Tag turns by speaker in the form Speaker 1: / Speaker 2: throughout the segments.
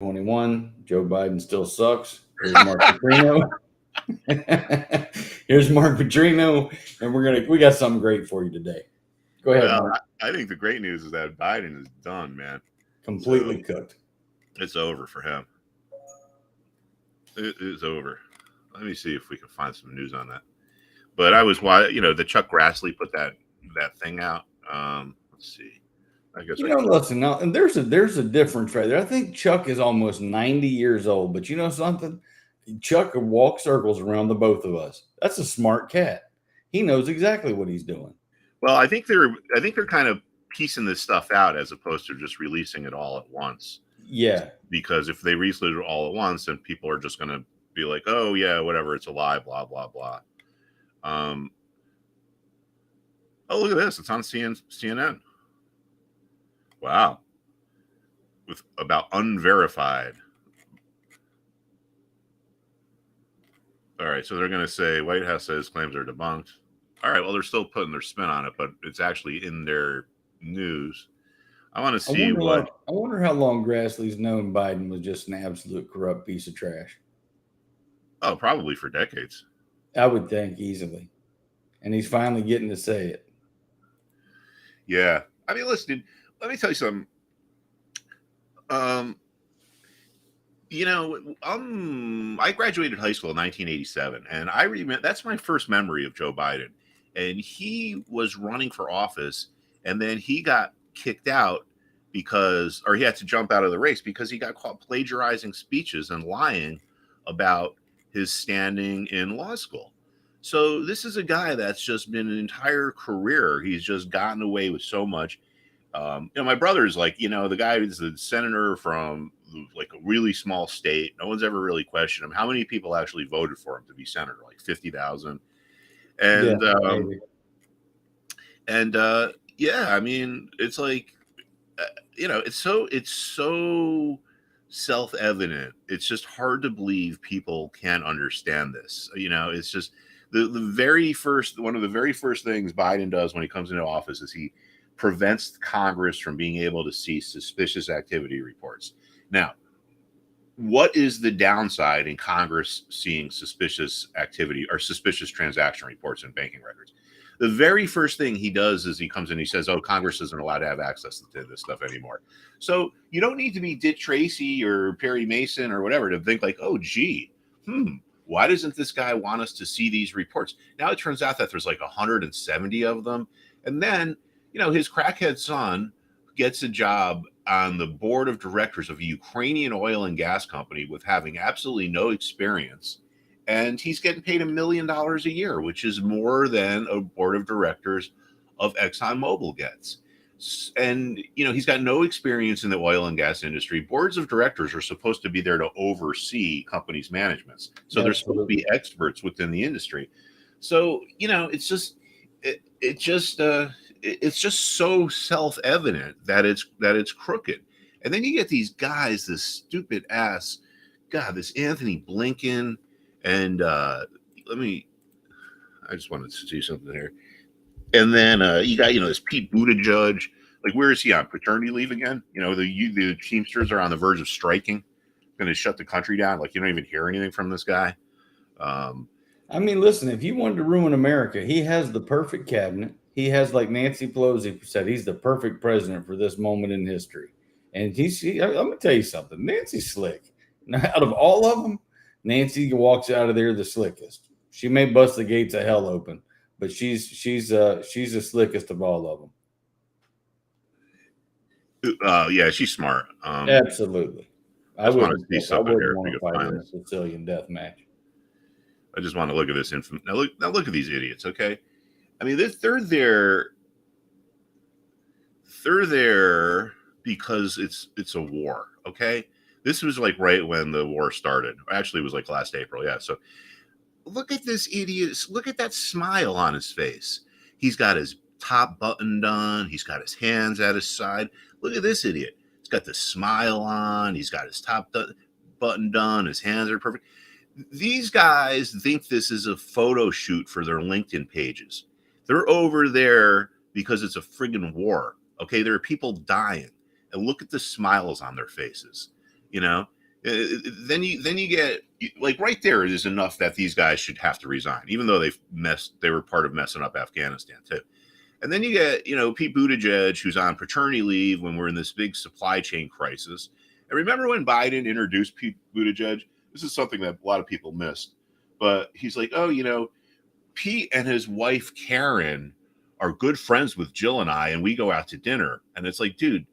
Speaker 1: 21. Joe Biden still sucks. Here's Mark Petrino. Here's Mark Petrino, and we got something great for you today. Go ahead,
Speaker 2: Well,
Speaker 1: Mark.
Speaker 2: I think the great news is that Biden is done, man. So
Speaker 1: Completely cooked.
Speaker 2: it's over for him. It is over. Let me see if we can find some news on that. But I was why the Chuck Grassley put that thing out. Let's see. I guess I can.
Speaker 1: Listen now, and there's a difference right there. I think Chuck is almost 90 years old, but you know something? Chuck could walk circles around the both of us. That's a smart cat. He knows exactly what he's doing.
Speaker 2: Well, I think they're kind of piecing this stuff out as opposed to just releasing it all at once.
Speaker 1: Yeah.
Speaker 2: Because if they release it all at once, then people are just going to be like, "Oh yeah, whatever, it's a lie." Blah blah blah. Um, oh, look at this! It's on CNN. Wow, with about unverified. All right, so they're going to say White House says claims are debunked. All right, well they're still putting their spin on it, but it's actually in their news. I want to see what.
Speaker 1: I wonder how long Grassley's known Biden was just an absolute corrupt piece of trash.
Speaker 2: Oh, probably for decades.
Speaker 1: I would think easily. And he's finally getting to say it.
Speaker 2: Yeah, I mean, listen, dude, let me tell you something. Um, I graduated high school in 1987, and I remember that's my first memory of Joe Biden. And he was running for office, and then he got kicked out or he had to jump out of the race because he got caught plagiarizing speeches and lying about his standing in law school. So this is a guy that's just been an entire career. He's just gotten away with so much. My brother's like, the guy is the senator from like a really small state. No one's ever really questioned him. How many people actually voted for him to be senator? Like 50,000.
Speaker 1: Yeah,
Speaker 2: And
Speaker 1: maybe.
Speaker 2: yeah, I mean, it's like, it's so self evident. It's just hard to believe people can't understand this. It's just the very first one of the very first things Biden does when he comes into office is he prevents Congress from being able to see suspicious activity reports. Now, what is the downside in Congress seeing suspicious activity or suspicious transaction reports and banking records? The very first thing he does is he comes in and he says, "Oh, Congress isn't allowed to have access to this stuff anymore." So you don't need to be Dick Tracy or Perry Mason or whatever to think like, "Oh, gee, why doesn't this guy want us to see these reports?" Now it turns out that there's like 170 of them, and then his crackhead son gets a job on the board of directors of a Ukrainian oil and gas company with having absolutely no experience. And he's getting paid $1 million a year, which is more than a board of directors of ExxonMobil gets. And, he's got no experience in the oil and gas industry. Boards of directors are supposed to be there to oversee companies' managements. So they're supposed to be
Speaker 1: Absolutely.
Speaker 2: experts within the industry. So, it's just so self-evident that it's crooked. And then you get these guys, this stupid ass God, this Anthony Blinken, and let me. I just wanted to see something here. And then you got this Pete Buttigieg. Like, where is he on paternity leave again? The Teamsters are on the verge of striking, going to shut the country down. Like, you don't even hear anything from this guy. Um,
Speaker 1: I mean, listen, if you wanted to ruin America, he has the perfect cabinet. He has, like Nancy Pelosi said, he's the perfect president for this moment in history. And I'm going to tell you something. Nancy's slick. Now, out of all of them, Nancy walks out of there the slickest. She may bust the gates of hell open, but she's the slickest of all of them.
Speaker 2: yeah, she's smart.
Speaker 1: Absolutely.
Speaker 2: I just want to see
Speaker 1: I
Speaker 2: something
Speaker 1: wouldn't
Speaker 2: here if
Speaker 1: want
Speaker 2: we
Speaker 1: to
Speaker 2: can
Speaker 1: fight her
Speaker 2: find
Speaker 1: in a
Speaker 2: this.
Speaker 1: Sicilian death match.
Speaker 2: I just want to look at this info. Now look at these idiots. Okay, I mean they're there because it's a war. Okay, this was like right when the war started. Actually, it was like last April. Yeah. So look at this idiot. Look at that smile on his face. He's got his top buttoned on. He's got his hands at his side. Look at this idiot. He's got the smile on. He's got his buttoned on. His hands are perfect. These guys think this is a photo shoot for their LinkedIn pages. They're over there because it's a friggin' war. Okay, there are people dying, and look at the smiles on their faces. You know, then you get like right there is enough that these guys should have to resign, even though they were part of messing up Afghanistan too. And then you get, Pete Buttigieg, who's on paternity leave when we're in this big supply chain crisis. And remember when Biden introduced Pete Buttigieg? This is something that a lot of people missed. But he's like, oh, Pete and his wife, Karen, are good friends with Jill and I, and we go out to dinner. And it's like, dude,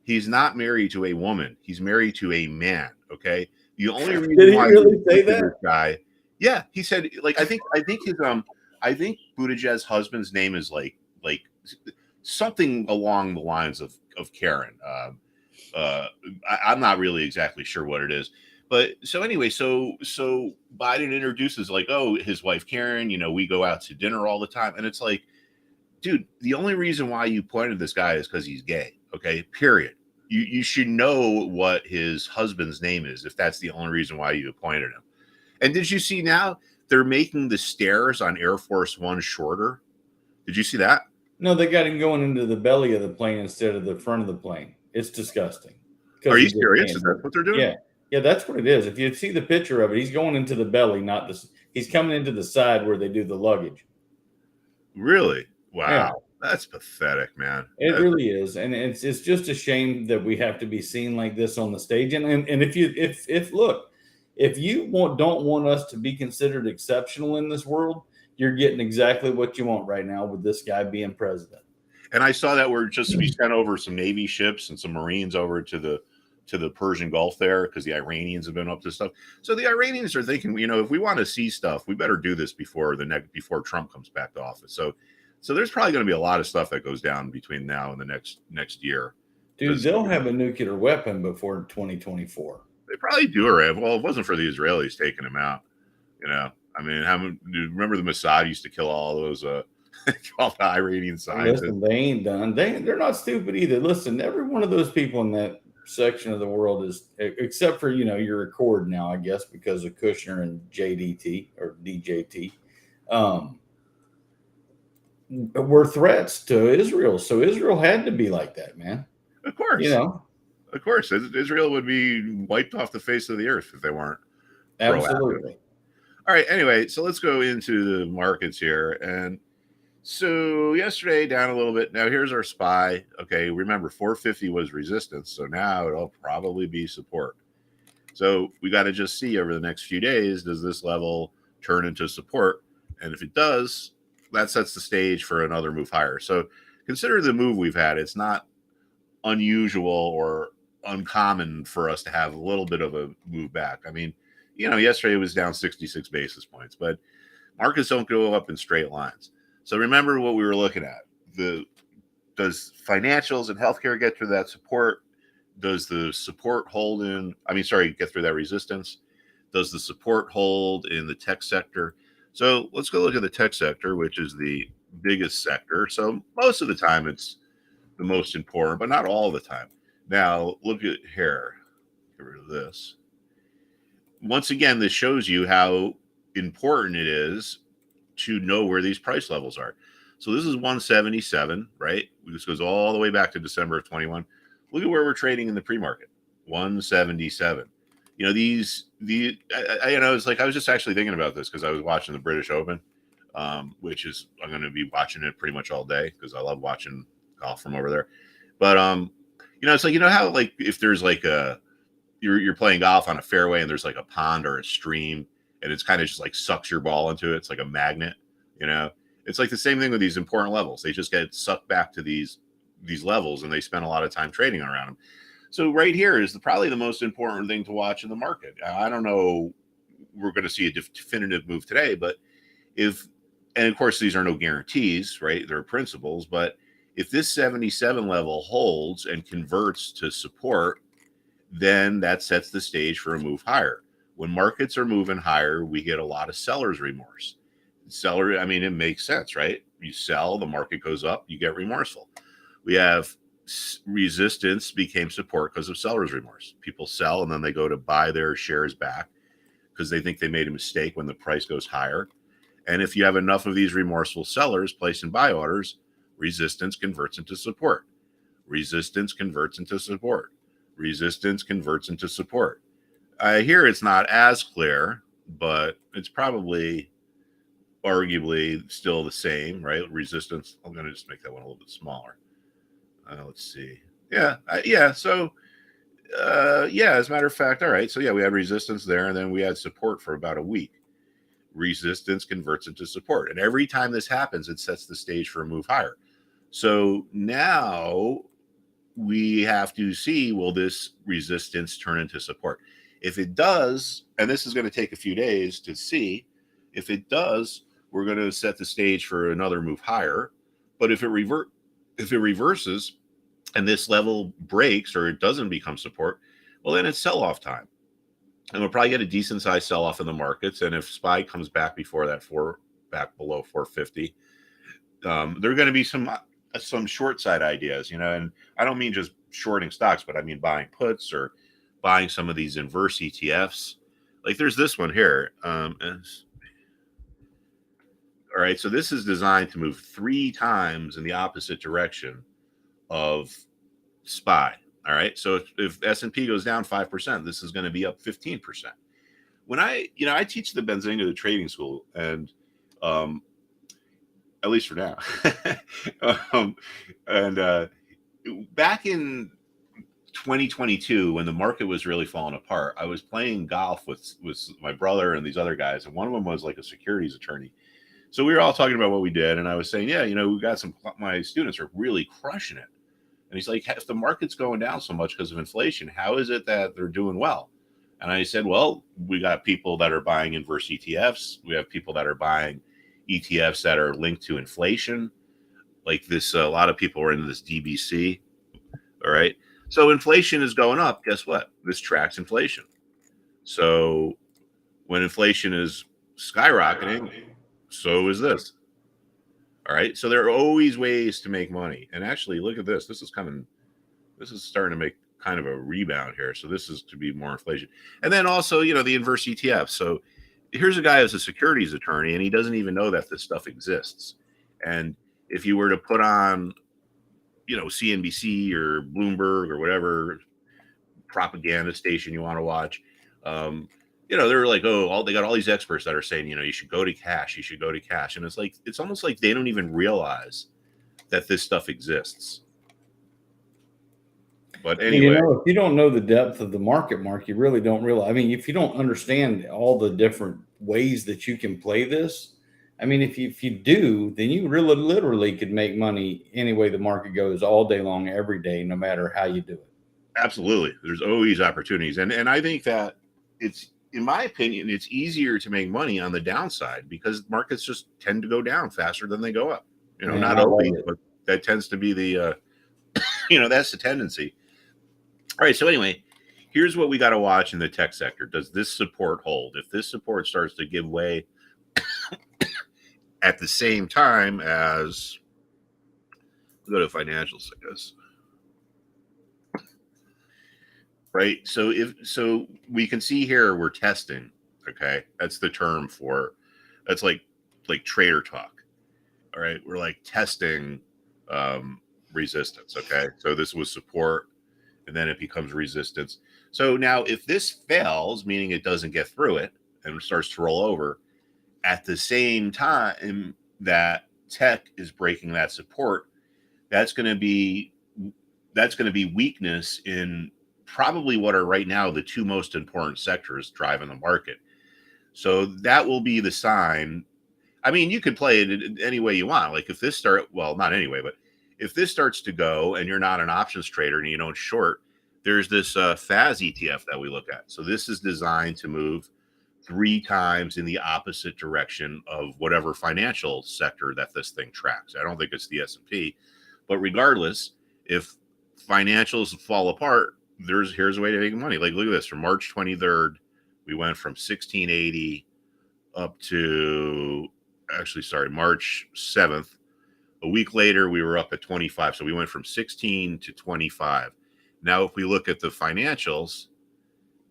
Speaker 2: he's not married to a woman. He's married to a man. Okay. The only reason
Speaker 1: did he really say that?
Speaker 2: This guy, yeah, he said, like, I think Buttigieg's husband's name is like something along the lines of Karen. I'm not really exactly sure what it is, but so anyway, so Biden introduces like, oh, his wife Karen. We go out to dinner all the time, and it's like, dude, the only reason why you pointed this guy is because he's gay. Okay, period. You should know what his husband's name is if that's the only reason why you appointed him. And did you see now they're making the stairs on Air Force One shorter? Did you see that?
Speaker 1: No, they got him going into the belly of the plane instead of the front of the plane. It's disgusting.
Speaker 2: Are you serious? Is that what they're doing?
Speaker 1: Yeah, that's what it is. If you see the picture of it, he's going into the belly, not the. He's coming into the side where they do the luggage.
Speaker 2: Really? Wow. Yeah. That's pathetic, man.
Speaker 1: It really is, and it's just a shame that we have to be seen like this on the stage. And if you don't want us to be considered exceptional in this world, you're getting exactly what you want right now with this guy being president.
Speaker 2: And I saw that we sent over some Navy ships and some Marines over to the Persian Gulf there because the Iranians have been up to stuff. So the Iranians are thinking, if we want to see stuff, we better do this before Trump comes back to office. So there's probably going to be a lot of stuff that goes down between now and the next year.
Speaker 1: Dude, they'll have a nuclear weapon before 2024.
Speaker 2: They probably do already. Well, it wasn't for the Israelis taking them out. I mean, remember the Mossad used to kill all those all the Iranian scientists?
Speaker 1: Listen, they ain't done. They're not stupid either. Listen, every one of those people in that section of the world is, except for your Accord now, I guess, because of Kushner and JDT or DJT. Were threats to Israel. So Israel had to be like that, man.
Speaker 2: Of course. Of course. Israel would be wiped off the face of the earth if they weren't.
Speaker 1: Absolutely.
Speaker 2: All right. Anyway, so let's go into the markets here. And so yesterday down a little bit. Now here's our SPY. Okay. Remember 450 was resistance. So now it'll probably be support. So we got to just see over the next few days, does this level turn into support? And if it does, that sets the stage for another move higher. So consider the move we've had. It's not unusual or uncommon for us to have a little bit of a move back. I mean, yesterday it was down 66 basis points, but markets don't go up in straight lines. So remember what we were looking at. Does financials and healthcare get through that support? Does the support get through that resistance? Does the support hold in the tech sector? So let's go look at the tech sector, which is the biggest sector. So most of the time it's the most important, but not all the time. Now look at here. Get rid of this. Once again, this shows you how important it is to know where these price levels are. So this is 177, right? This goes all the way back to December of 21. Look at where we're trading in the pre-market, 177. It's like I was just actually thinking about this because I was watching the British Open, which is I'm going to be watching it pretty much all day because I love watching golf from over there. But it's like how like if there's like you're playing golf on a fairway and there's like a pond or a stream and it's kind of just like sucks your ball into it. It's like a magnet. It's like the same thing with these important levels. They just get sucked back to these levels and they spend a lot of time trading around them. So right here is probably the most important thing to watch in the market. I don't know, we're going to see a definitive move today, but and of course, these are no guarantees, right? They're principles, but if this 77 level holds and converts to support, then that sets the stage for a move higher. When markets are moving higher, we get a lot of seller's remorse. It makes sense, right? You sell, the market goes up, you get remorseful. We have resistance became support because of seller's remorse. People sell and then they go to buy their shares back because they think they made a mistake when the price goes higher. And if you have enough of these remorseful sellers placing buy orders, resistance converts into support. Resistance converts into support. resistance converts into support. Here it's not as clear, but it's probably arguably still the same, right? Resistance. I'm going to just make that one a little bit smaller. Let's see. Yeah. So, as a matter of fact, all right. So, yeah, we had resistance there, and then we had support for about a week. Resistance converts into support. And every time this happens, it sets the stage for a move higher. So now we have to see, will this resistance turn into support? If it does, and this is going to take a few days to see, if it does, we're going to set the stage for another move higher. But if it reverses and this level breaks or it doesn't become support, well, then it's sell-off time. And we'll probably get a decent sized sell-off in the markets. And if SPY comes back before that back below 450, there are going to be some short side ideas, and I don't mean just shorting stocks, but I mean buying puts or buying some of these inverse ETFs. Like there's this one here. All right, so this is designed to move 3 times in the opposite direction of SPY. All right, so if S&P goes down 5%, this is going to be up 15%. When I teach the Benzinga, the trading school, and at least for now. Back in 2022, when the market was really falling apart, I was playing golf with my brother and these other guys, and one of them was like a securities attorney. So we were all talking about what we did, and I was saying, we got my students are really crushing it. And he's like, if the market's going down so much because of inflation, how is it that they're doing well? And I said, well, we got people that are buying inverse ETFs. We have people that are buying ETFs that are linked to inflation. Like this, a lot of people are into this DBC. All right. So inflation is going up. Guess what? This tracks inflation. So when inflation is skyrocketing, so is this. All right. So there are always ways to make money. And actually, look at this. This is starting to make kind of a rebound here. So this is to be more inflation. And then also, the inverse ETF. So here's a guy who's a securities attorney, and he doesn't even know that this stuff exists. And if you were to put on, CNBC or Bloomberg or whatever propaganda station you want to watch, they're like, they got all these experts that are saying, you should go to cash. You should go to cash. And it's almost like they don't even realize that this stuff exists. But anyway,
Speaker 1: if you don't know the depth of the market, Mark, you really don't realize. I mean, if you don't understand all the different ways that you can play this, I mean, if you do, then you really literally could make money any way the market goes all day long, every day, no matter how you do it.
Speaker 2: Absolutely. There's always opportunities. And I think that in my opinion, it's easier to make money on the downside because markets just tend to go down faster than they go up. Not always, but that tends to be the, that's the tendency. All right. So anyway, here's what we got to watch in the tech sector. Does this support hold? If this support starts to give way at the same time as, go to financials, I guess. Right. So we can see here we're testing. Okay. That's the term that's like trader talk. All right. We're like testing resistance. Okay. So this was support and then it becomes resistance. So now if this fails, meaning it doesn't get through it and starts to roll over at the same time that tech is breaking that support, that's going to be weakness in probably what are right now the 2 most important sectors driving the market. So that will be the sign. I mean, you could play it any way you want. Like if this not anyway, but if this starts to go and you're not an options trader and you don't short, there's this FAS ETF that we look at. So this is designed to move 3 times in the opposite direction of whatever financial sector that this thing tracks. I don't think it's the S&P, but regardless, if financials fall apart, here's a way to make money. Like look at this. From March 23rd, we went from 1680 up to March 7th. A week later, we were up at 25. So we went from 16 to 25. Now, if we look at the financials,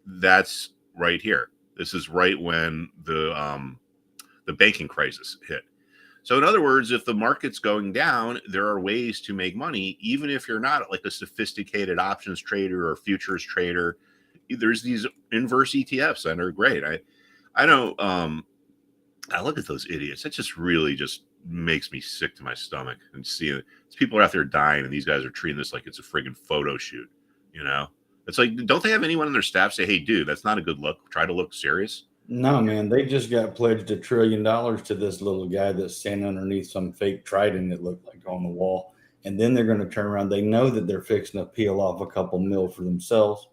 Speaker 2: that's right here. This is right when the banking crisis hit. So in other words, if the market's going down, there are ways to make money, even if you're not like a sophisticated options trader or futures trader. There's these inverse ETFs that are great. I know I look at those idiots. It just really just makes me sick to my stomach and seeing people are out there dying and these guys are treating this like it's a friggin' photo shoot. You know, it's like, don't they have anyone on their staff say, "Hey, dude, that's not a good look. Try to look serious."
Speaker 1: No, man, they just got pledged $1 trillion to this little guy that's standing underneath some fake trident that looked like on the wall. And then they're going to turn around. They know that they're fixing to peel off a couple mil for themselves.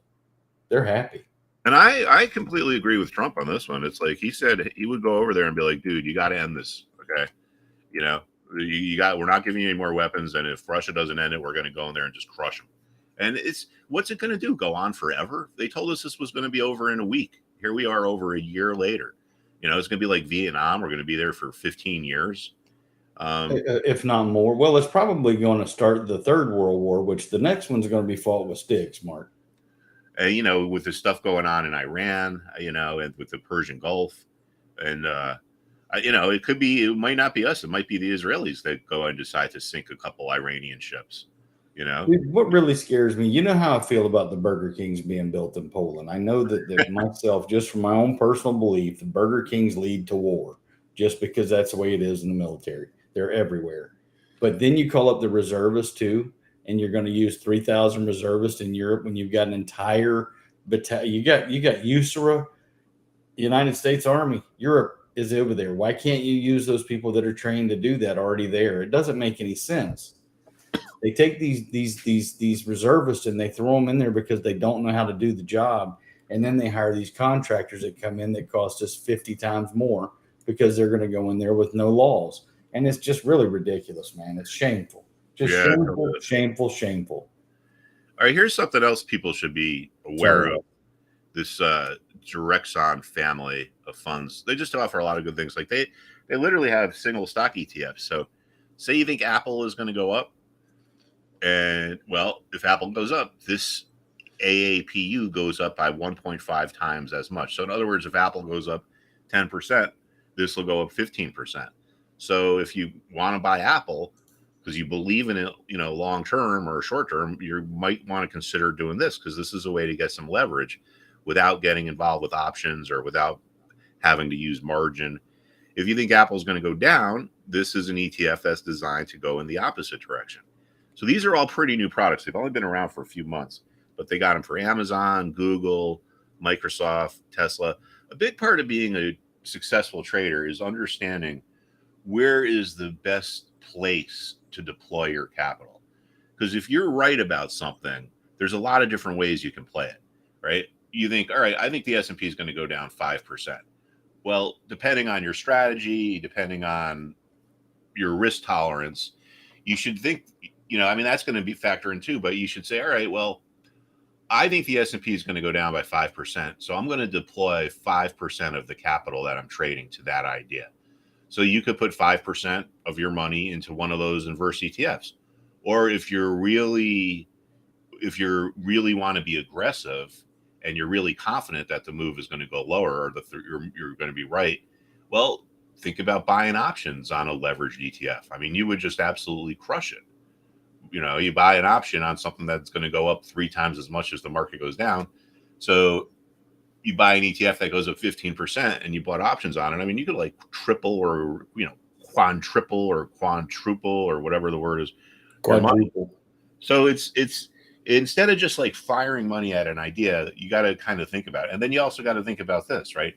Speaker 1: They're happy.
Speaker 2: And I completely agree with Trump on this one. It's like he said he would go over there and be like, dude, you got to end this. Okay. You know, we're not giving you any more weapons. And if Russia doesn't end it, we're going to go in there and just crush them. And what's it going to do? Go on forever? They told us this was going to be over in a week. Here we are over a year later. You know, it's going to be like Vietnam. We're going to be there for 15 years.
Speaker 1: If not more. Well, it's probably going to start the Third World War, which the next one's going to be fought with sticks, Mark.
Speaker 2: You know, with the stuff going on in Iran, you know, and with the Persian Gulf. And, you know, it might not be us. It might be the Israelis that go and decide to sink a couple Iranian ships. You know,
Speaker 1: dude, what really scares me, you know how I feel about the Burger Kings being built in Poland. I know that myself, just from my own personal belief, the Burger Kings lead to war just because that's the way it is in the military. They're everywhere. But then you call up the reservists too, and you're going to use 3,000 reservists in Europe when you've got an entire battalion. You got USARA, United States Army. Europe is over there. Why can't you use those people that are trained to do that already there? It doesn't make any sense. They take these reservists and they throw them in there because they don't know how to do the job, and then they hire these contractors that come in that cost us 50 times more because they're going to go in there with no laws, and it's just really ridiculous, man. It's shameful, just shameful.
Speaker 2: All right, here's something else people should be aware of. This Direxon family of funds, they just offer a lot of good things. Like they literally have single stock ETFs. So, say you think Apple is going to go up. And well, if Apple goes up, this AAPU goes up by 1.5 times as much. So in other words, if Apple goes up 10%, this will go up 15%. So if you want to buy Apple because you believe in it, you know, long term or short term, you might want to consider doing this because this is a way to get some leverage without getting involved with options or without having to use margin. If you think Apple's going to go down, this is an ETF that's designed to go in the opposite direction. So these are all pretty new products. They've only been around for a few months, but they got them for Amazon, Google, Microsoft, Tesla. A big part of being a successful trader is understanding where is the best place to deploy your capital. Because if you're right about something, there's a lot of different ways you can play it, right? You think, all right, I think the S&P is going to go down 5%. Well, depending on your strategy, depending on your risk tolerance, you should think, you know, I mean, that's going to be factor in too, but you should say, all right, well, I think the S&P is going to go down by 5%. So I'm going to deploy 5% of the capital that I'm trading to that idea. So you could put 5% of your money into one of those inverse ETFs. Or if you're really want to be aggressive and you're really confident that the move is going to go lower or that you're going to be right, well, think about buying options on a leveraged ETF. I mean, you would just absolutely crush it. You know, you buy an option on something that's going to go up 3 times as much as the market goes down. So you buy an ETF that goes up 15% and you bought options on it. I mean, you could like triple or, you know, quadruple or whatever the word is.
Speaker 1: Quadruple.
Speaker 2: So it's instead of just like firing money at an idea, you got to kind of think about it. And then you also got to think about this, right?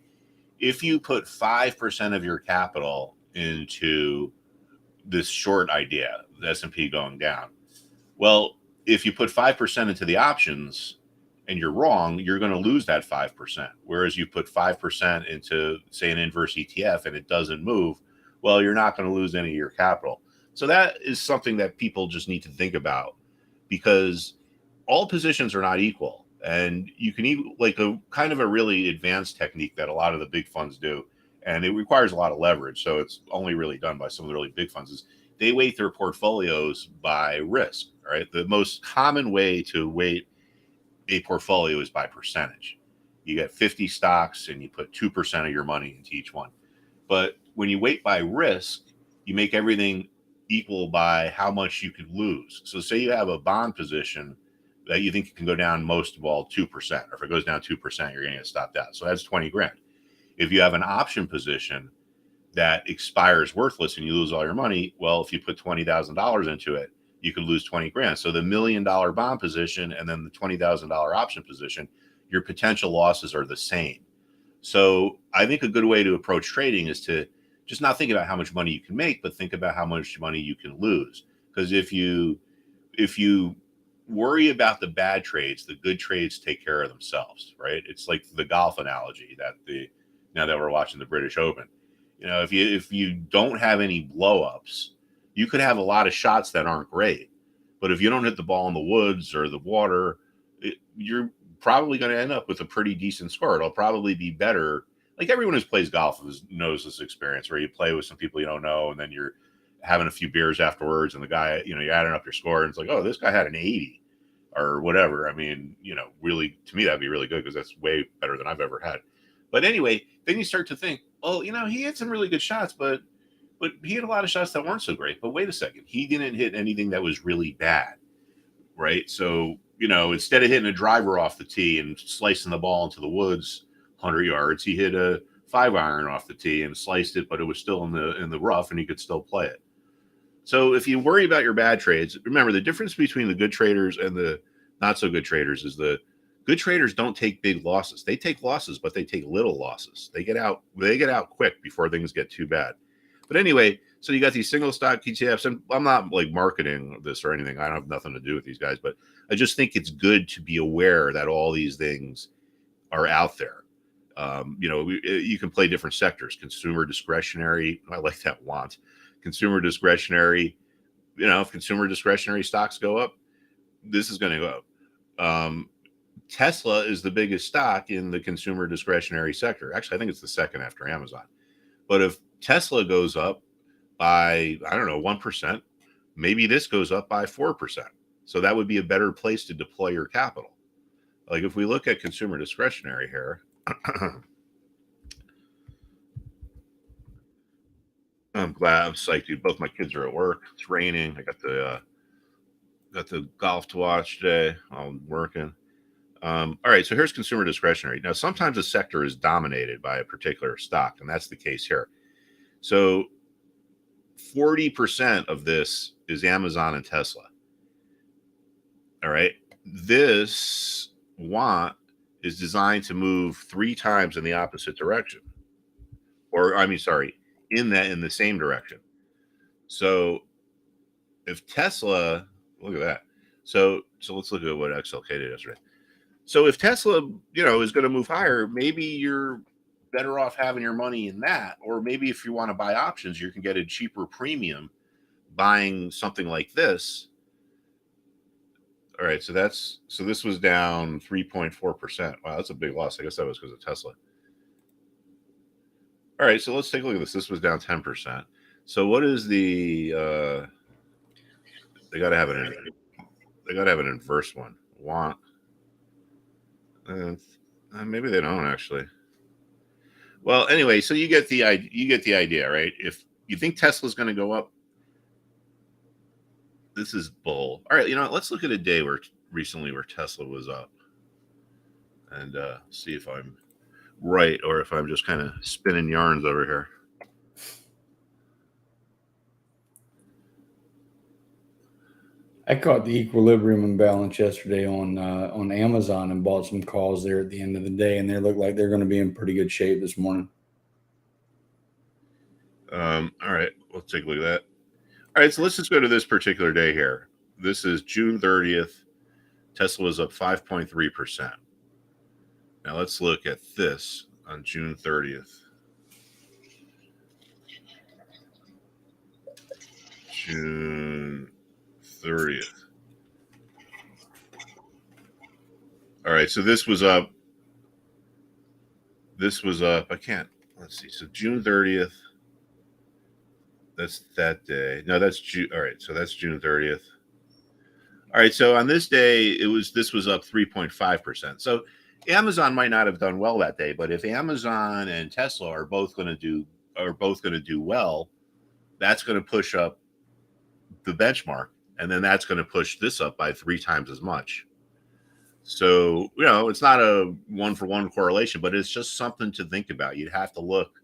Speaker 2: If you put 5% of your capital into this short idea, the S&P going down, well, if you put 5% into the options and you're wrong, you're going to lose that 5%. Whereas you put 5% into, say, an inverse ETF and it doesn't move, well, you're not going to lose any of your capital. So that is something that people just need to think about because all positions are not equal. And you can even like a kind of a really advanced technique that a lot of the big funds do. And it requires a lot of leverage. So it's only really done by some of the really big funds is they weight their portfolios by risk, right? The most common way to weight a portfolio is by percentage. You get 50 stocks and you put 2% of your money into each one. But when you weight by risk, you make everything equal by how much you could lose. So say you have a bond position that you think can go down most of all 2%, or if it goes down 2%, you're going to get stopped out. So that's 20 grand. If you have an option position that expires worthless and you lose all your money, well, if you put $20,000 into it, you could lose 20 grand. So the $1 million bond position and then the $20,000 option position, your potential losses are the same. So I think a good way to approach trading is to just not think about how much money you can make, but think about how much money you can lose. Because if you worry about the bad trades, the good trades take care of themselves, right? It's like the golf analogy now that we're watching the British Open. If you don't have any blowups, you could have a lot of shots that aren't great, but if you don't hit the ball in the woods or the water, you're probably going to end up with a pretty decent score. It'll probably be better. Like everyone who plays golf knows this experience where you play with some people you don't know, and then you're having a few beers afterwards, and the guy, you're adding up your score, and it's like, oh, this guy had an 80 or whatever. I mean, really, to me, that'd be really good because that's way better than I've ever had. But anyway, then you start to think, well, he had some really good shots, but he had a lot of shots that weren't so great. But wait a second, he didn't hit anything that was really bad, right? So, instead of hitting a driver off the tee and slicing the ball into the woods 100 yards, he hit a 5-iron off the tee and sliced it, but it was still in the rough and he could still play it. So if you worry about your bad trades, remember the difference between the good traders and the not so good traders is the good traders don't take big losses. They take losses, but they take little losses. They get out quick before things get too bad. But anyway, so you got these single stock ETFs, and I'm not like marketing this or anything. I don't have nothing to do with these guys, but I just think it's good to be aware that all these things are out there. You can play different sectors. Consumer discretionary. I like that want. Consumer discretionary. If consumer discretionary stocks go up, this is going to go up. Tesla is the biggest stock in the consumer discretionary sector. Actually, I think it's the second after Amazon. But if Tesla goes up by, 1%, maybe this goes up by 4%. So that would be a better place to deploy your capital. Like if we look at consumer discretionary here, I'm psyched, dude. Both my kids are at work. It's raining. I got the golf to watch today. I'm working. All right, so here's consumer discretionary. Now, sometimes a sector is dominated by a particular stock, and that's the case here. So 40% of this is Amazon and Tesla. All right. This want is designed to move 3 times in the opposite direction. In the same direction. So if Tesla, look at that. So let's look at what XLK did yesterday. So if Tesla, is going to move higher, maybe you're better off having your money in that. Or maybe if you want to buy options, you can get a cheaper premium buying something like this. All right, so this was down 3.4%. Wow, that's a big loss. I guess that was because of Tesla. All right, so let's take a look at this. This was down 10%. So what is the they got to have an inverse one. Want maybe they don't actually. Well, anyway, so you get the idea, right? If you think Tesla's going to go up, this is bull. All right, let's look at a day where Tesla was up and see if I'm right or if I'm just kind of spinning yarns over here.
Speaker 1: I caught the equilibrium imbalance yesterday on Amazon and bought some calls there at the end of the day, and they look like they're going to be in pretty good shape this morning.
Speaker 2: All right, we'll take a look at that. All right, so let's just go to this particular day here. This is June 30th. Tesla was up 5.3%. Now let's look at this on June 30th. June 30th. All right, so this was up. I can't. Let's see. So June 30th. That's that day. No, that's June. All right, so that's June 30th. All right, so on this day, this was up 3.5%. So Amazon might not have done well that day, but if Amazon and Tesla are both going to do well, that's going to push up the benchmark, and then that's going to push this up by 3 times as much. So, it's not a 1-for-1 correlation, but it's just something to think about. You'd have to look,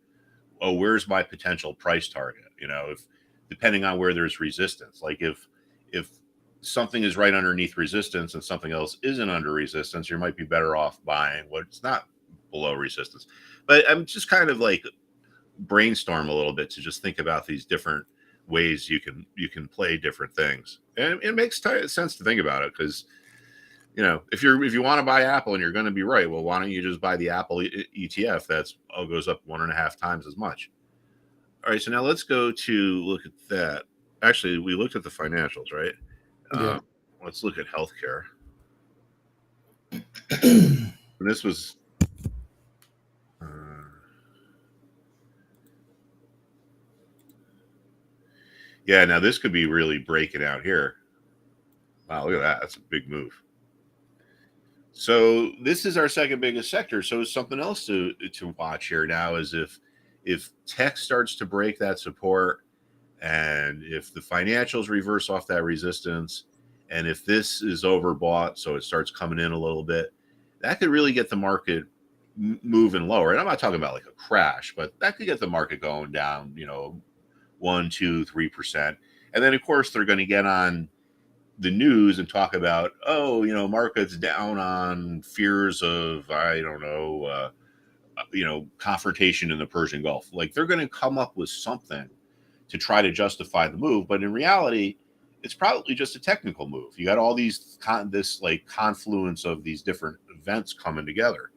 Speaker 2: where's my potential price target? If depending on where there's resistance, like if something is right underneath resistance and something else isn't under resistance, you might be better off buying what's not below resistance. But I'm just kind of like brainstorm a little bit to just think about these different ways you can play different things, and it makes sense to think about it, because if you want to buy Apple and you're going to be right, well, why don't you just buy the Apple ETF that's goes up 1.5 times as much? All right, so now let's go to look at that. Actually, we looked at the financials, right?
Speaker 1: Yeah.
Speaker 2: Let's look at healthcare. And this was yeah, now this could be really breaking out here. Wow, look at that. That's a big move. So this is our second biggest sector. So something else to watch here now is if tech starts to break that support, and if the financials reverse off that resistance, and if this is overbought, so it starts coming in a little bit, that could really get the market moving lower. And I'm not talking about like a crash, but that could get the market going down, 1, 2, 3%. And then of course they're going to get on the news and talk about, market's down on fears of, I don't know, confrontation in the Persian Gulf. Like, they're going to come up with something to try to justify the move, but in reality, it's probably just a technical move. You got all these this confluence of these different events coming together.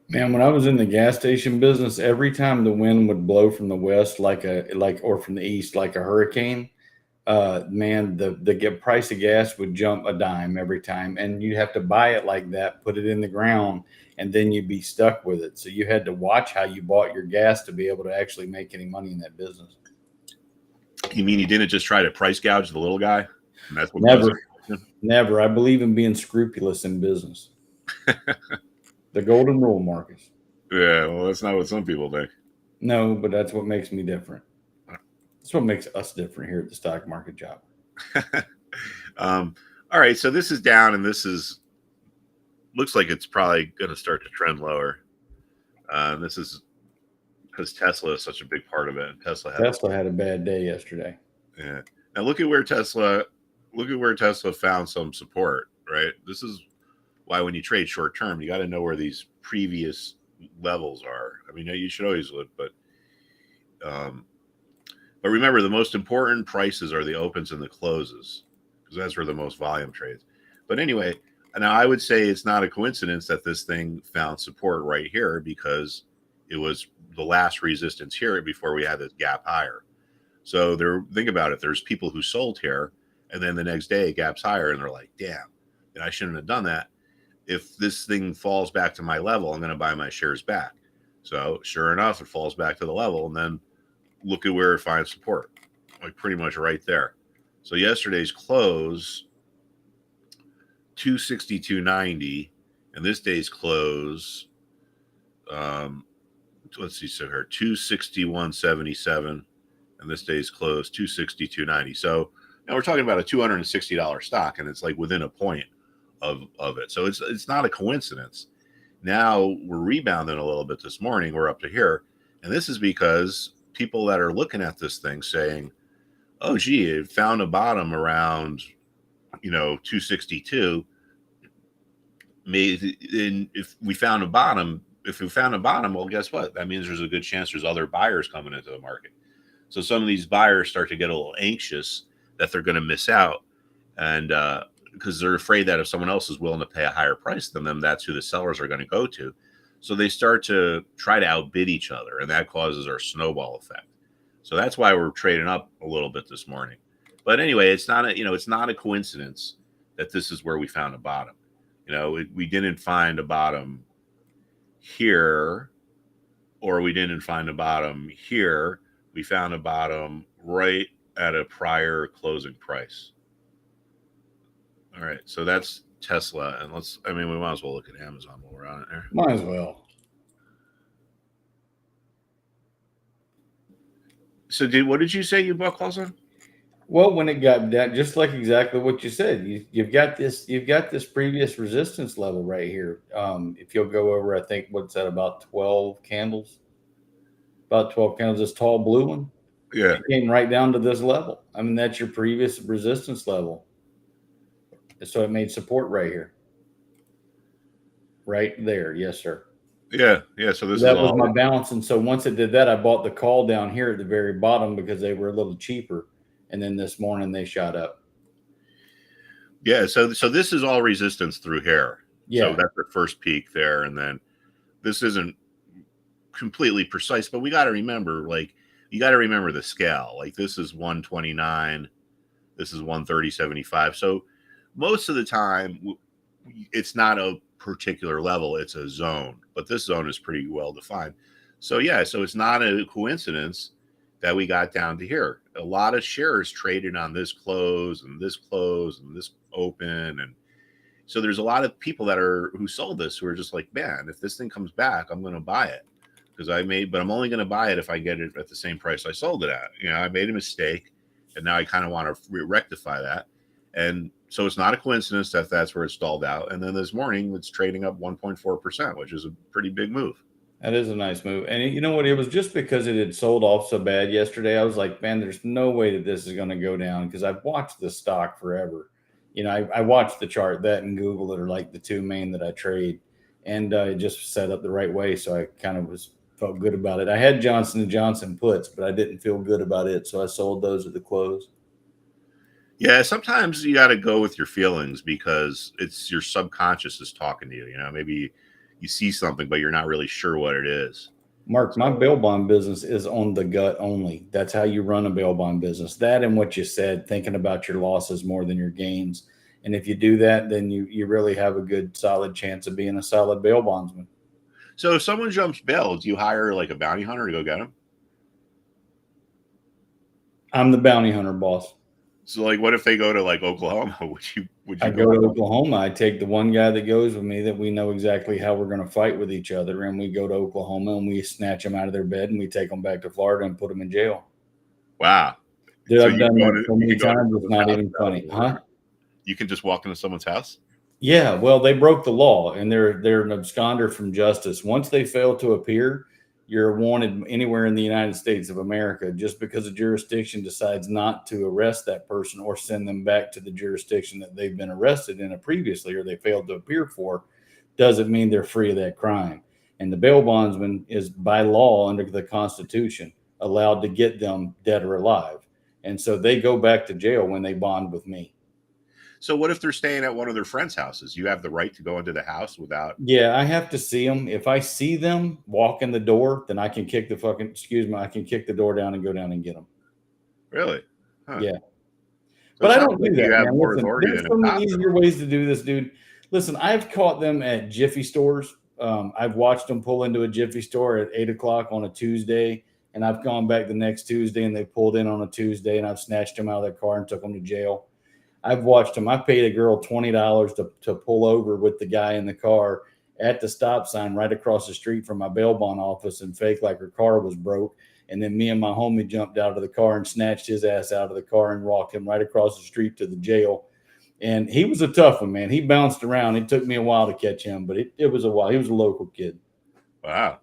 Speaker 1: Man, when I was in the gas station business, every time the wind would blow from the west, or from the east, like a hurricane, man, the price of gas would jump a dime every time, and you'd have to buy it like that, put it in the ground, and then you'd be stuck with it. So you had to watch how you bought your gas to be able to actually make any money in that business.
Speaker 2: You mean you didn't just try to price gouge the little guy? And that's what
Speaker 1: Never. I believe in being scrupulous in business. The golden rule, Marcus.
Speaker 2: Yeah, well, that's not what some people think.
Speaker 1: No, but that's what makes me different. That's what makes us different here at the Stock Market Job.
Speaker 2: All right, so this is down, and this looks like it's probably going to start to trend lower. This is because Tesla is such a big part of it. And Tesla
Speaker 1: had a bad day yesterday.
Speaker 2: Yeah. Now look at where Tesla found some support, right? This is why when you trade short term, you got to know where these previous levels are. I mean, you should always look, but remember, the most important prices are the opens and the closes, because that's where the most volume trades. But anyway, now I would say it's not a coincidence that this thing found support right here, because it was the last resistance here before we had this gap higher. So think about it. There's people who sold here, and then the next day it gaps higher, and they're like, damn, I shouldn't have done that. If this thing falls back to my level, I'm going to buy my shares back. So sure enough, it falls back to the level, and then look at where it finds support, like pretty much right there. So yesterday's close, 262.90, and this day's close, let's see, so here, 261.77, and this day's close, 262.90. So now we're talking about a $260 stock, and it's like within a point of it. So it's not a coincidence. Now we're rebounding a little bit this morning. We're up to here, and this is because people that are looking at this thing saying, oh, gee, it found a bottom around, 262. If we found a bottom, well, guess what? That means there's a good chance there's other buyers coming into the market. So some of these buyers start to get a little anxious that they're going to miss out, and because they're afraid that if someone else is willing to pay a higher price than them, that's who the sellers are going to go to. So they start to try to outbid each other, and that causes our snowball effect. So that's why we're trading up a little bit this morning. But anyway, it's not a coincidence that this is where we found a bottom. We didn't find a bottom here, or we didn't find a bottom here. We found a bottom right at a prior closing price. All right, so that's Tesla, and we might as well look at Amazon while we're on it there.
Speaker 1: Might as well.
Speaker 2: So what did you say you bought calls on?
Speaker 1: Well, when it got down, just like exactly what you said, you've got this previous resistance level right here. If you'll go over, I think what's that, about 12 candles, this tall blue one.
Speaker 2: Yeah.
Speaker 1: It came right down to this level. I mean, that's your previous resistance level. So it made support right here, right there. Yes, sir.
Speaker 2: Yeah. Yeah. So this is
Speaker 1: That was
Speaker 2: all.
Speaker 1: my balance. And so once it did that, I bought the call down here at the very bottom because they were a little cheaper. And then this morning they shot up.
Speaker 2: Yeah. So this is all resistance through here.
Speaker 1: Yeah.
Speaker 2: So that's the first peak there. And then this isn't completely precise, but we got to remember, like, you got to remember the scale. Like, this is 129, this is 130.75. So most of the time, it's not a particular level, it's a zone, but this zone is pretty well defined. So yeah, so it's not a coincidence that we got down to here. A lot of shares traded on this close and this close and this open, and so there's a lot of people who sold this who are just like, man, if this thing comes back, I'm going to buy it because but I'm only going to buy it if I get it at the same price I sold it at. You know, I made a mistake, and now I kind of want to rectify that. And so it's not a coincidence that that's where it stalled out. And then this morning, it's trading up 1.4%, which is a pretty big move.
Speaker 1: That is a nice move. And you know what? It was just because it had sold off so bad yesterday. I was like, man, there's no way that this is going to go down because I've watched this stock forever. You know, I watched the chart, that and Google that are like the two main that I trade, and it just set up the right way. So I kind of felt good about it. I had Johnson & Johnson puts, but I didn't feel good about it. So I sold those at the close.
Speaker 2: Yeah, sometimes you got to go with your feelings because it's your subconscious is talking to you. You know, maybe you see something, but you're not really sure what it is.
Speaker 1: Mark, my bail bond business is on the gut only. That's how you run a bail bond business. That and what you said, thinking about your losses more than your gains. And if you do that, then you really have a good, solid chance of being a solid bail bondsman.
Speaker 2: So if someone jumps bail, do you hire like a bounty hunter to go get him?
Speaker 1: I'm the bounty hunter, boss.
Speaker 2: So like, what if they go to like Oklahoma? Would you
Speaker 1: I go to Oklahoma. I take the one guy that goes with me that we know exactly how we're going to fight with each other, and we go to Oklahoma and we snatch them out of their bed and we take them back to Florida and put them in jail.
Speaker 2: Wow.
Speaker 1: Dude, so I've done that so many times. It's not even funny, huh?
Speaker 2: You can just walk into someone's house?
Speaker 1: Yeah, well, they broke the law and they're an absconder from justice. Once they fail to appear, you're wanted anywhere in the United States of America. Just because a jurisdiction decides not to arrest that person or send them back to the jurisdiction that they've been arrested in previously or they failed to appear for, doesn't mean they're free of that crime. And the bail bondsman is by law under the Constitution allowed to get them dead or alive. And so they go back to jail when they bond with me.
Speaker 2: So what if they're staying at one of their friends' houses? You have the right to go into the house without.
Speaker 1: Yeah, I have to see them. If I see them walk in the door, then I can kick the I can kick the door down and go down and get them.
Speaker 2: Really?
Speaker 1: Huh. Yeah.
Speaker 2: So
Speaker 1: but I don't do that.
Speaker 2: You have
Speaker 1: man.
Speaker 2: more
Speaker 1: Listen,
Speaker 2: authority
Speaker 1: there's
Speaker 2: than
Speaker 1: so many easier ways to do this, dude. Listen, I've caught them at Jiffy stores. I've watched them pull into a Jiffy store at 8:00 on a Tuesday, and I've gone back the next Tuesday and they pulled in on a Tuesday, and I've snatched them out of their car and took them to jail. I've watched them. I paid a girl $20 to pull over with the guy in the car at the stop sign right across the street from my bail bond office and fake like her car was broke. And then me and my homie jumped out of the car and snatched his ass out of the car and walked him right across the street to the jail. And he was a tough one, man. He bounced around. It took me a while to catch him, but it was a while. He was a local kid.
Speaker 2: Wow.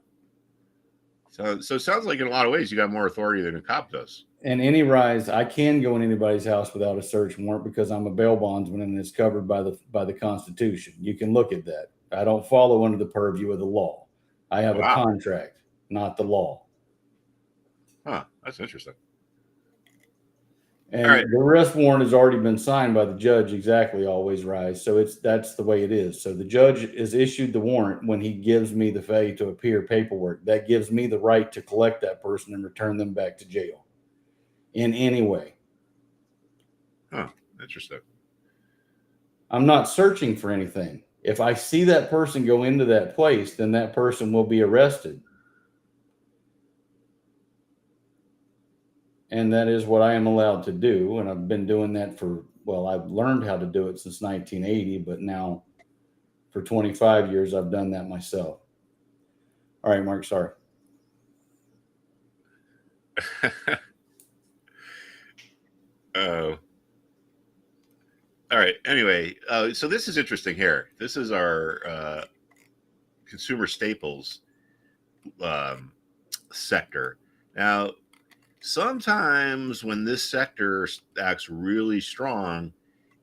Speaker 2: So it sounds like in a lot of ways you got more authority than a cop does.
Speaker 1: And any rise, I can go in anybody's house without a search warrant because I'm a bail bondsman and it's covered by the Constitution. You can look at that. I don't follow under the purview of the law. I have a contract, not the law.
Speaker 2: Huh, that's interesting.
Speaker 1: And the arrest warrant has already been signed by the judge. Exactly, always rise. So that's the way it is. So the judge is issued the warrant when he gives me the failure to appear paperwork. That gives me the right to collect that person and return them back to jail. In any way.
Speaker 2: Huh, interesting.
Speaker 1: I'm not searching for anything. If I see that person go into that place, then that person will be arrested. And that is what I am allowed to do. And I've been doing that I've learned how to do it since 1980, but now for 25 years, I've done that myself. All right, Mark, sorry.
Speaker 2: right. Anyway, so this is interesting here. This is our consumer staples um, sector. Now, sometimes when this sector acts really strong,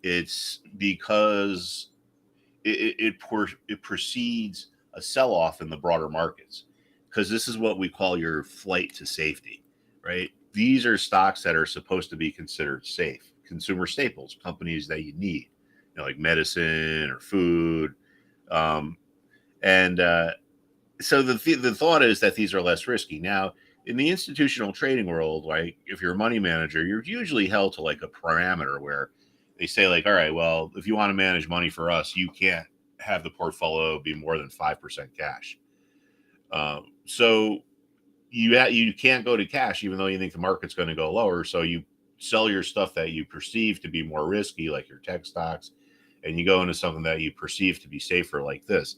Speaker 2: it's because it precedes a sell off in the broader markets, because this is what we call your flight to safety, right? These are stocks that are supposed to be considered safe, consumer staples, companies that you need, like medicine or food. Um, and so the thought is that these are less risky. Now, in the institutional trading world, like if you're a money manager, you're usually held to like a parameter where they say like, all right, well, if you want to manage money for us, you can't have the portfolio be more than 5% cash. So you can't go to cash even though you think the market's going to go lower. So you sell your stuff that you perceive to be more risky, like your tech stocks, and you go into something that you perceive to be safer, like this.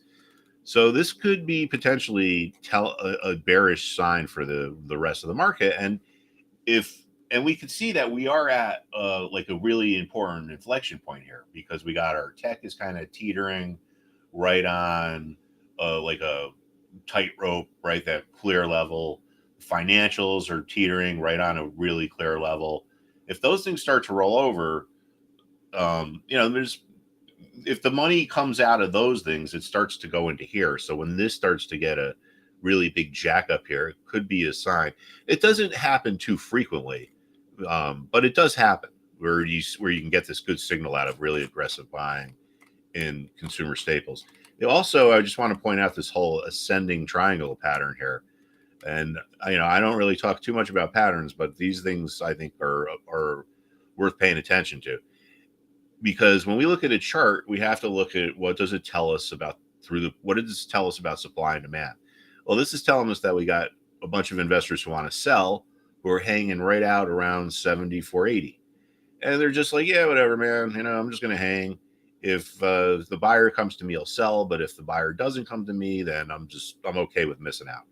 Speaker 2: So this could be potentially a bearish sign for the rest of the market, and we could see that we are at like a really important inflection point here, because we got our tech is kind of teetering right on like a tightrope, right? That clear level. Financials are teetering right on a really clear level. If those things start to roll over, there's if the money comes out of those things, it starts to go into here. So when this starts to get a really big jack up here, it could be a sign. It doesn't happen too frequently, but it does happen where you can get this good signal out of really aggressive buying in consumer staples. Also, I just want to point out this whole ascending triangle pattern here. And I don't really talk too much about patterns, but these things I think are worth paying attention to, because when we look at a chart, we have to look at what does it tell us about what does this tell us about supply and demand. Well, this is telling us that we got a bunch of investors who want to sell, who are hanging right out around 74.80, and they're just like, yeah, whatever, man. I'm just going to hang. If the buyer comes to me, I'll sell. But if the buyer doesn't come to me, then I'm okay with missing out.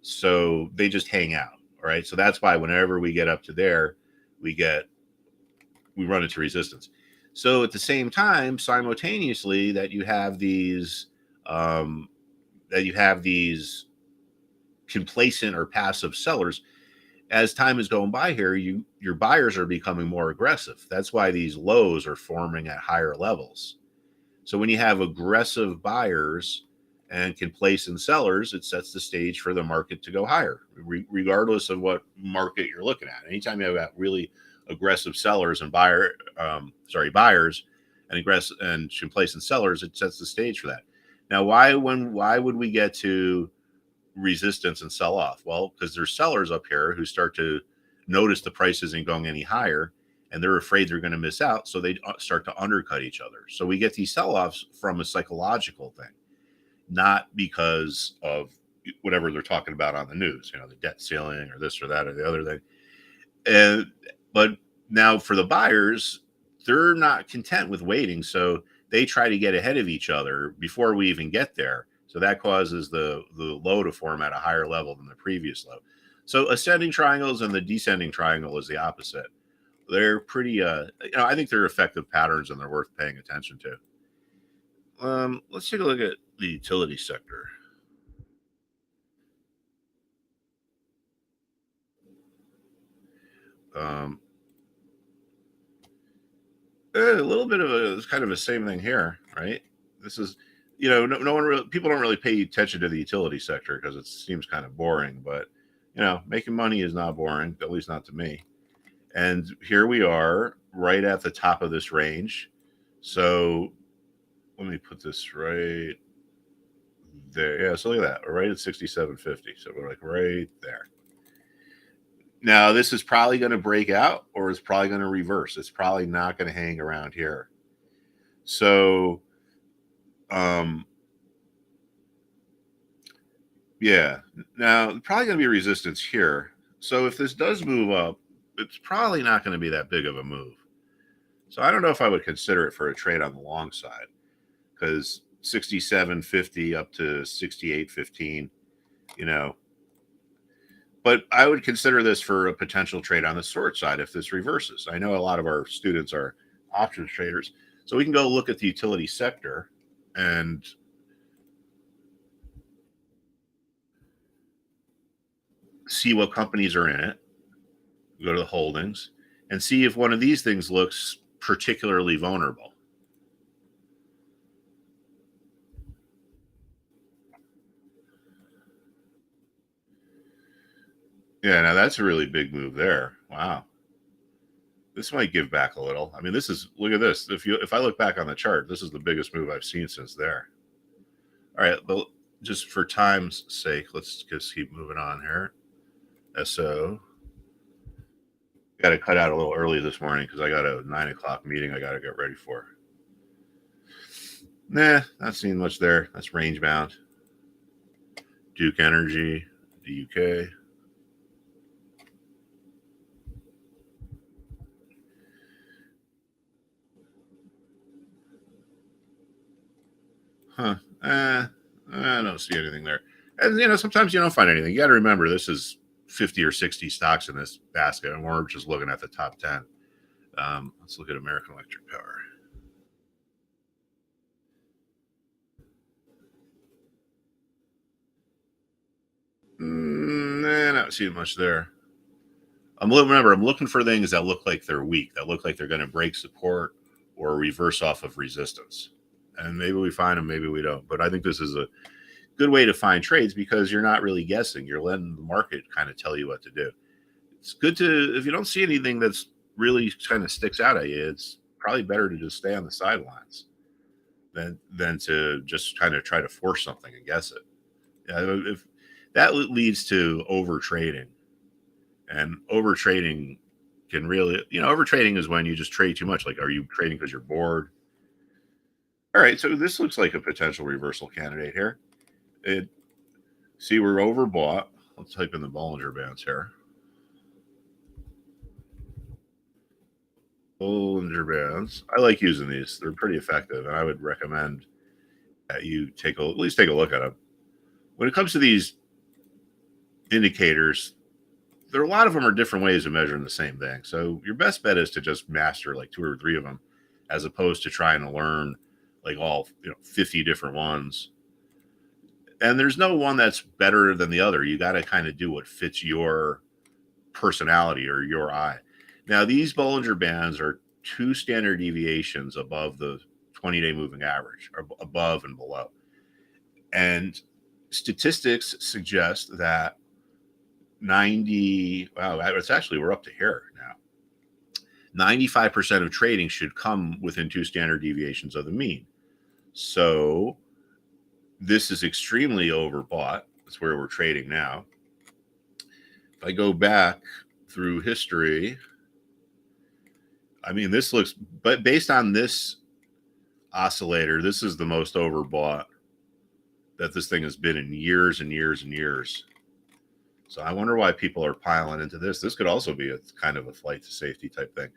Speaker 2: So they just hang out. All right. So that's why whenever we get up to there, we run into resistance. So at the same time, simultaneously, that you have these complacent or passive sellers, as time is going by here, your buyers are becoming more aggressive. That's why these lows are forming at higher levels. So when you have aggressive buyers and complacent sellers, it sets the stage for the market to go higher, regardless of what market you're looking at. Anytime you have really aggressive sellers and buyers and aggressive and complacent sellers, it sets the stage for that. Now, why would we get to resistance and sell off? Well, because there's sellers up here who start to notice the price isn't going any higher, and they're afraid they're going to miss out, so they start to undercut each other. So we get these sell-offs from a psychological thing, not because of whatever they're talking about on the news, the debt ceiling or this or that or the other thing. But now for the buyers, they're not content with waiting, so they try to get ahead of each other before we even get there. So that causes the low to form at a higher level than the previous low. So ascending triangles and the descending triangle is the opposite. They're pretty, I think they're effective patterns and they're worth paying attention to. Let's take a look at the utility sector. A little bit of it's kind of the same thing here, right? This is, no one really, people don't really pay attention to the utility sector because it seems kind of boring, but making money is not boring, at least not to me. And here we are right at the top of this range. So let me put this right there. Yeah, so look at that. We're right at 67.50. So we're like right there. Now, this is probably going to break out or it's probably going to reverse. It's probably not going to hang around here. So, yeah. Now, probably going to be resistance here. So if this does move up, it's probably not going to be that big of a move. So I don't know if I would consider it for a trade on the long side, because 67.50 up to 68.15, but I would consider this for a potential trade on the short side if this reverses. I know a lot of our students are options traders, So we can go look at the utility sector and see what companies are in it. Go to the holdings and see if one of these things looks particularly vulnerable. Yeah, now that's a really big move there. Wow. This might give back a little. I mean, this is, look at this. If I look back on the chart, this is the biggest move I've seen since there. All right, but just for time's sake, let's just keep moving on here. SO. Got to cut out a little early this morning because I got a 9 o'clock meeting I got to get ready for. Nah, not seeing much there. That's range bound. Duke Energy, the UK. Huh. I don't see anything there. And, sometimes you don't find anything. You got to remember, this is 50 or 60 stocks in this basket, and we're just looking at the top 10. Let's look at American Electric Power. Not seeing much there. I'm looking for things that look like they're weak, that look like they're going to break support or reverse off of resistance. And maybe we find them, maybe we don't. But I think this is a good way to find trades because you're not really guessing. You're letting the market kind of tell you what to do. It's good to, if you don't see anything that's really kind of sticks out at you, it's probably better to just stay on the sidelines than to just kind of try to force something and guess it. If that leads to over trading, and over trading can really, over trading is when you just trade too much. Like, are you trading because you're bored? All right, so this looks like a potential reversal candidate here. See, we're overbought. Let's type in the Bollinger Bands here. Bollinger Bands. I like using these. They're pretty effective, and I would recommend that you at least take a look at them. When it comes to these indicators, a lot of them are different ways of measuring the same thing. So your best bet is to just master like 2 or 3 of them, as opposed to trying to learn like all 50 different ones. And there's no one that's better than the other. You got to kind of do what fits your personality or your eye. Now, these Bollinger Bands are 2 standard deviations above the 20-day moving average, or above and below. And statistics suggest that it's actually, we're up to here now. 95% of trading should come within 2 standard deviations of the mean. So this is extremely overbought. That's where we're trading now. If I go back through history, I mean, this looks, but based on this oscillator, this is the most overbought that this thing has been in years and years and years. So I wonder why people are piling into this. This could also be a kind of a flight to safety type thing.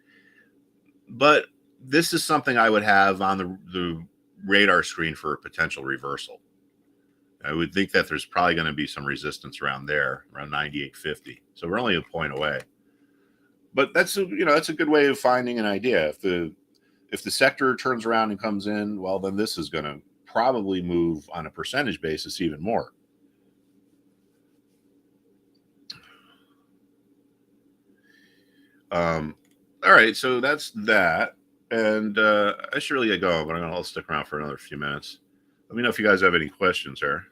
Speaker 2: But this is something I would have on the radar screen for a potential reversal. I would think that there's probably going to be some resistance around there, around 98.50. So we're only a point away. But that's a good way of finding an idea. If the sector turns around and comes in, well, then this is going to probably move on a percentage basis even more. All right, so that's that. And I should really get going, but I'll stick around for another few minutes. Let me know if you guys have any questions here.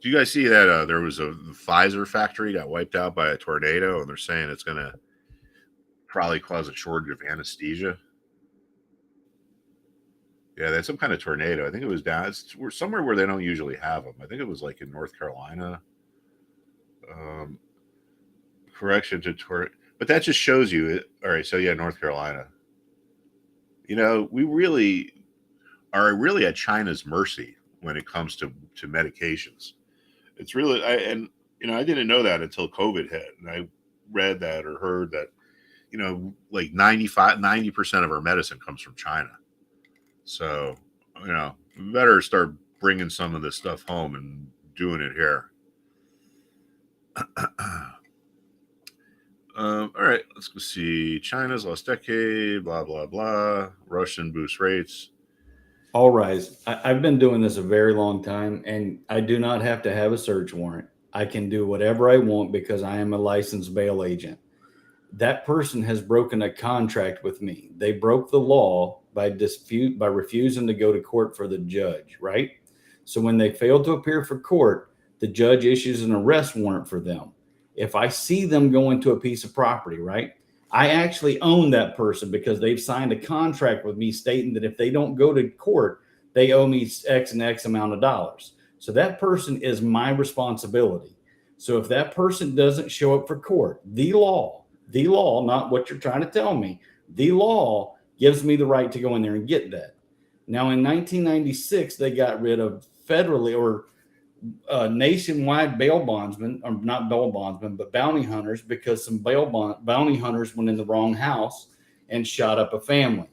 Speaker 2: Do you guys see that there was a Pfizer factory got wiped out by a tornado, and they're saying it's going to probably cause a shortage of anesthesia? Yeah, that's some kind of tornado. I think it was somewhere where they don't usually have them. I think it was like in North Carolina. Correction to but that just shows you it. All right, so yeah, North Carolina. We really are at China's mercy when it comes to medications. It's really, I didn't know that until COVID hit, and I read that or heard that, like 90% of our medicine comes from China. So, we better start bringing some of this stuff home and doing it here. All right, let's go see. China's lost decade, blah, blah, blah. Russian boost rates.
Speaker 1: All rise. I've been doing this a very long time, and I do not have to have a search warrant. I can do whatever I want because I am a licensed bail agent. That person has broken a contract with me. They broke the law by refusing to go to court for the judge, right? So when they fail to appear for court, the judge issues an arrest warrant for them. If I see them go into a piece of property, right? I actually own that person because they've signed a contract with me stating that if they don't go to court, they owe me X and X amount of dollars. So that person is my responsibility. So if that person doesn't show up for court, the law, not what you're trying to tell me, the law gives me the right to go in there and get that. Now, in 1996, they got rid of federally or nationwide bail bondsmen, or not bail bondsmen, but bounty hunters, because some bounty hunters went in the wrong house and shot up a family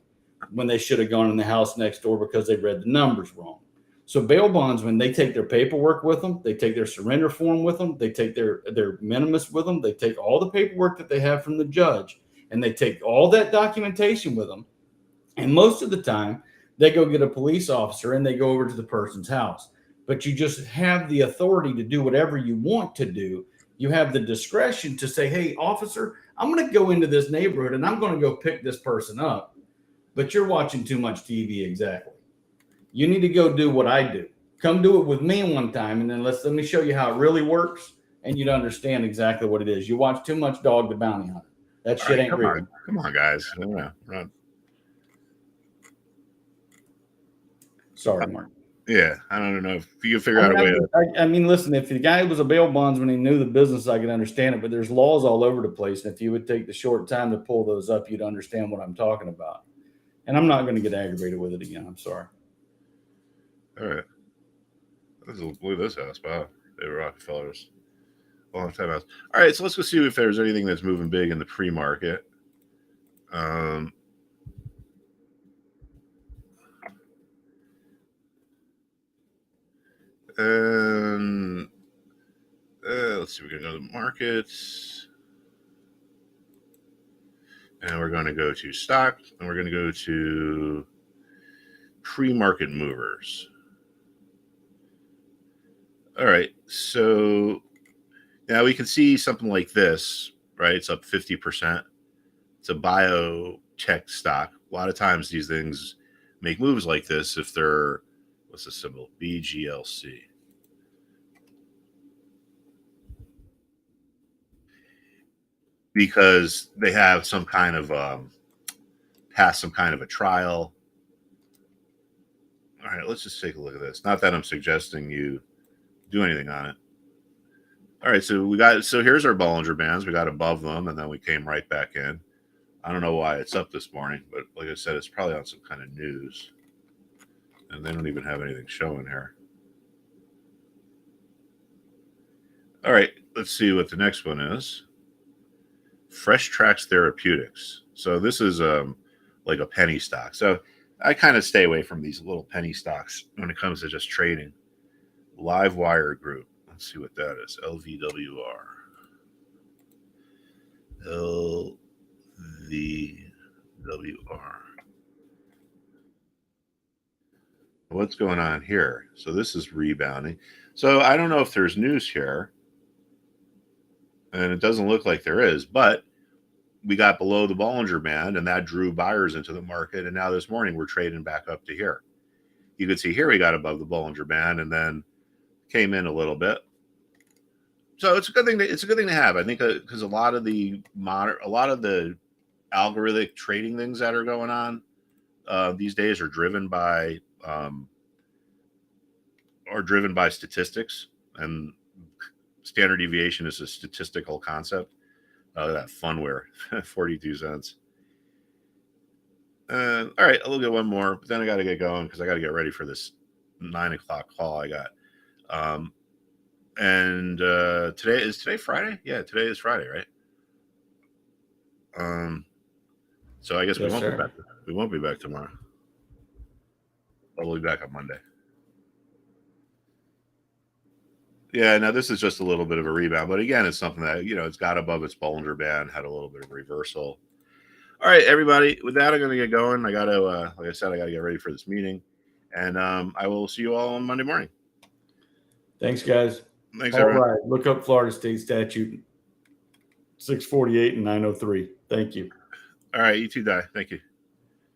Speaker 1: when they should have gone in the house next door because they read the numbers wrong. So bail bondsmen, they take their paperwork with them, they take their surrender form with them, they take their minimus with them, they take all the paperwork that they have from the judge, and they take all that documentation with them. And most of the time, they go get a police officer and they go over to the person's house. But you just have the authority to do whatever you want to do. You have the discretion to say, hey, officer, I'm going to go into this neighborhood and I'm going to go pick this person up. But you're watching too much TV. Exactly. You need to go do what I do. Come do it with me one time, and then let me show you how it really works, and you'd understand exactly what it is. You watch too much Dog the Bounty Hunter. That shit ain't real.
Speaker 2: Come on, guys. Run.
Speaker 1: Sorry, Mark.
Speaker 2: Yeah, I don't know if you can figure out a way.
Speaker 1: I mean, listen, if the guy was a bail bondsman, he knew the business, I could understand it. But there's laws all over the place, and if you would take the short time to pull those up, you'd understand what I'm talking about. And I'm not going to get aggravated with it again. I'm sorry.
Speaker 2: All right. Look at this house. Wow. They were Rockefellers. Long time house. All right. So let's go see if there's anything that's moving big in the pre-market. And let's see. We're going to go to the markets. And we're going to go to stock. And we're going to go to pre-market movers. All right, so now we can see something like this, right? It's up 50%. It's a biotech stock. A lot of times these things make moves like this if they're, what's the symbol? BGLC. Because they have some kind of, passed some kind of a trial. All right, let's just take a look at this. Not that I'm suggesting you do anything on it. All right, so here's our Bollinger Bands. We got above them, and then we came right back in. I don't know why it's up this morning, but like I said, it's probably on some kind of news. And they don't even have anything showing here. All right, let's see what the next one is. Fresh Tracks Therapeutics. So this is like a penny stock. So I kind of stay away from these little penny stocks when it comes to just trading. Livewire Group. Let's see what that is. LVWR. LVWR. What's going on here? So this is rebounding. So I don't know if there's news here. And it doesn't look like there is, but we got below the Bollinger Band and that drew buyers into the market. And now this morning we're trading back up to here. You can see here we got above the Bollinger Band and then came in a little bit. So it's a good thing. It's a good thing to have, I think, because a lot of the algorithmic trading things that are going on these days are driven by statistics, and standard deviation is a statistical concept. That funware, 42 cents. All right, I'll look at one more, but then I got to get going because I got to get ready for this 9 o'clock call I got. And today Friday? Yeah, today is Friday, right? So I guess we won't be back tomorrow. I'll be back on Monday. Yeah, now this is just a little bit of a rebound, but again, it's something that, it's got above its Bollinger Band, had a little bit of reversal. All right, everybody. With that, I'm going to get going. I got to, like I said, I got to get ready for this meeting, and I will see you all on Monday morning.
Speaker 1: Thanks, guys.
Speaker 2: Thanks,
Speaker 1: All
Speaker 2: everyone.
Speaker 1: right. Look up Florida State Statute 648 and 903. Thank you.
Speaker 2: All right, you too, Di. Thank you.